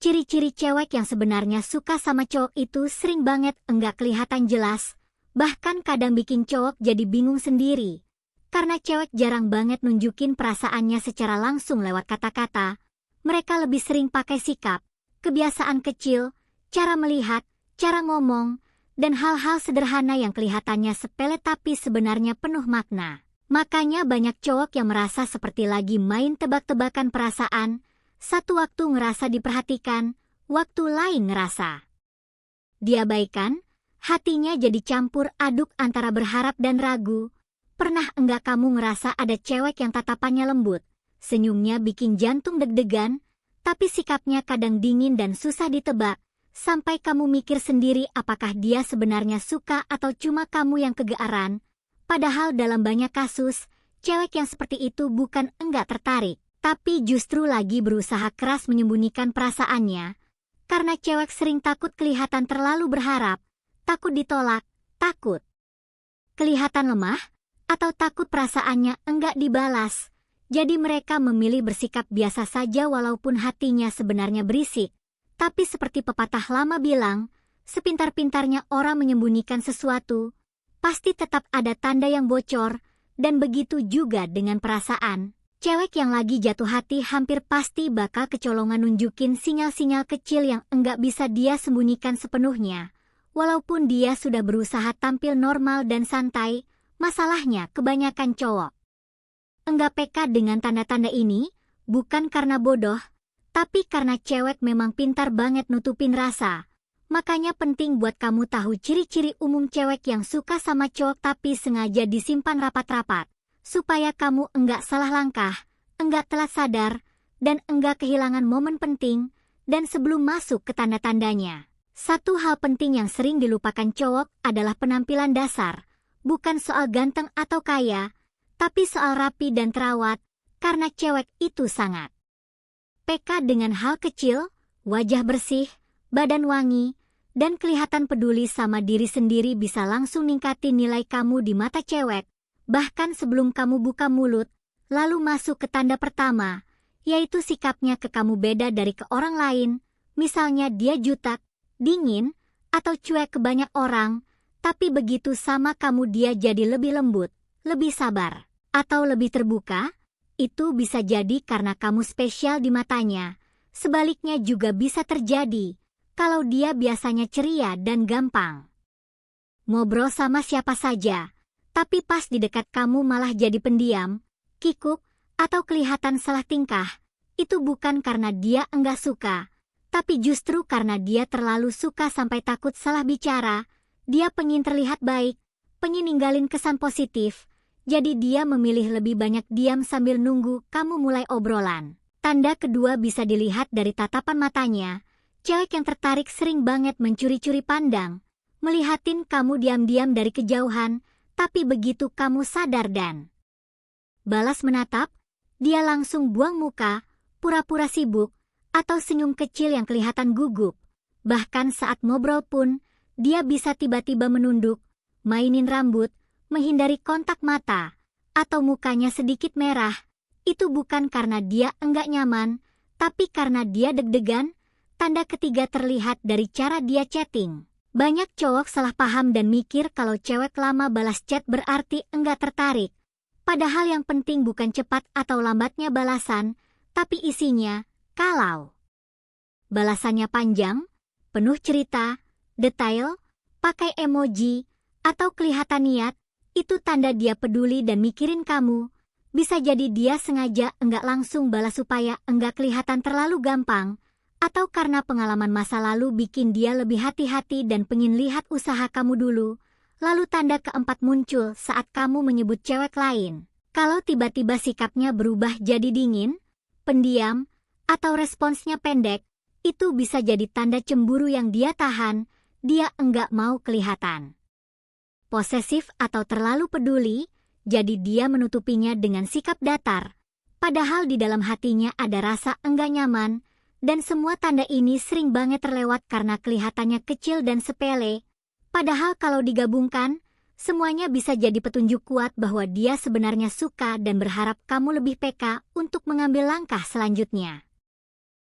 Ciri-ciri cewek yang sebenarnya suka sama cowok itu sering banget enggak kelihatan jelas, bahkan kadang bikin cowok jadi bingung sendiri. Karena cewek jarang banget nunjukin perasaannya secara langsung lewat kata-kata, mereka lebih sering pakai sikap, kebiasaan kecil, cara melihat, cara ngomong, dan hal-hal sederhana yang kelihatannya sepele tapi sebenarnya penuh makna. Makanya banyak cowok yang merasa seperti lagi main tebak-tebakan perasaan, satu waktu ngerasa diperhatikan, waktu lain ngerasa diabaikan, hatinya jadi campur aduk antara berharap dan ragu. Pernah enggak kamu ngerasa ada cewek yang tatapannya lembut, senyumnya bikin jantung deg-degan, tapi sikapnya kadang dingin dan susah ditebak, sampai kamu mikir sendiri apakah dia sebenarnya suka atau cuma kamu yang kegeeran? Padahal dalam banyak kasus, cewek yang seperti itu bukan enggak tertarik, tapi justru lagi berusaha keras menyembunyikan perasaannya. Karena cewek sering takut kelihatan terlalu berharap, takut ditolak, takut kelihatan lemah, atau takut perasaannya enggak dibalas. Jadi mereka memilih bersikap biasa saja walaupun hatinya sebenarnya berisik. Tapi seperti pepatah lama bilang, sepintar-pintarnya orang menyembunyikan sesuatu, pasti tetap ada tanda yang bocor, dan begitu juga dengan perasaan. Cewek yang lagi jatuh hati hampir pasti bakal kecolongan nunjukin sinyal-sinyal kecil yang enggak bisa dia sembunyikan sepenuhnya. Walaupun dia sudah berusaha tampil normal dan santai, masalahnya kebanyakan cowok enggak peka dengan tanda-tanda ini, bukan karena bodoh, tapi karena cewek memang pintar banget nutupin rasa. Makanya penting buat kamu tahu ciri-ciri umum cewek yang suka sama cowok tapi sengaja disimpan rapat-rapat, supaya kamu enggak salah langkah, enggak telat sadar, dan enggak kehilangan momen penting, dan sebelum masuk ke tanda-tandanya. Satu hal penting yang sering dilupakan cowok adalah penampilan dasar, bukan soal ganteng atau kaya, tapi soal rapi dan terawat, karena cewek itu sangat peka dengan hal kecil, wajah bersih, badan wangi, dan kelihatan peduli sama diri sendiri bisa langsung ningkatin nilai kamu di mata cewek. Bahkan sebelum kamu buka mulut, lalu masuk ke tanda pertama, yaitu sikapnya ke kamu beda dari ke orang lain. Misalnya dia jutek, dingin, atau cuek ke banyak orang, tapi begitu sama kamu dia jadi lebih lembut, lebih sabar, atau lebih terbuka. Itu bisa jadi karena kamu spesial di matanya. Sebaliknya juga bisa terjadi kalau dia biasanya ceria dan gampang ngobrol sama siapa saja, tapi pas di dekat kamu malah jadi pendiam, kikuk, atau kelihatan salah tingkah. Itu bukan karena dia enggak suka, tapi justru karena dia terlalu suka sampai takut salah bicara. Dia pengen terlihat baik, pengen ninggalin kesan positif, jadi dia memilih lebih banyak diam sambil nunggu kamu mulai obrolan. Tanda kedua bisa dilihat dari tatapan matanya. Cewek yang tertarik sering banget mencuri-curi pandang, melihatin kamu diam-diam dari kejauhan, tapi begitu kamu sadar dan balas menatap, dia langsung buang muka, pura-pura sibuk, atau senyum kecil yang kelihatan gugup. Bahkan saat ngobrol pun, dia bisa tiba-tiba menunduk, mainin rambut, menghindari kontak mata, atau mukanya sedikit merah. Itu bukan karena dia enggak nyaman, tapi karena dia deg-degan. Tanda ketiga terlihat dari cara dia chatting. Banyak cowok salah paham dan mikir kalau cewek lama balas chat berarti enggak tertarik. Padahal yang penting bukan cepat atau lambatnya balasan, tapi isinya. Kalau balasannya panjang, penuh cerita, detail, pakai emoji, atau kelihatan niat, itu tanda dia peduli dan mikirin kamu. Bisa jadi dia sengaja enggak langsung balas supaya enggak kelihatan terlalu gampang, atau karena pengalaman masa lalu bikin dia lebih hati-hati dan pengen lihat usaha kamu dulu. Lalu tanda keempat muncul saat kamu menyebut cewek lain. Kalau tiba-tiba sikapnya berubah jadi dingin, pendiam, atau responsnya pendek, itu bisa jadi tanda cemburu yang dia tahan, dia enggak mau kelihatan posesif atau terlalu peduli, jadi dia menutupinya dengan sikap datar. Padahal di dalam hatinya ada rasa enggak nyaman, dan semua tanda ini sering banget terlewat karena kelihatannya kecil dan sepele. Padahal kalau digabungkan, semuanya bisa jadi petunjuk kuat bahwa dia sebenarnya suka dan berharap kamu lebih peka untuk mengambil langkah selanjutnya.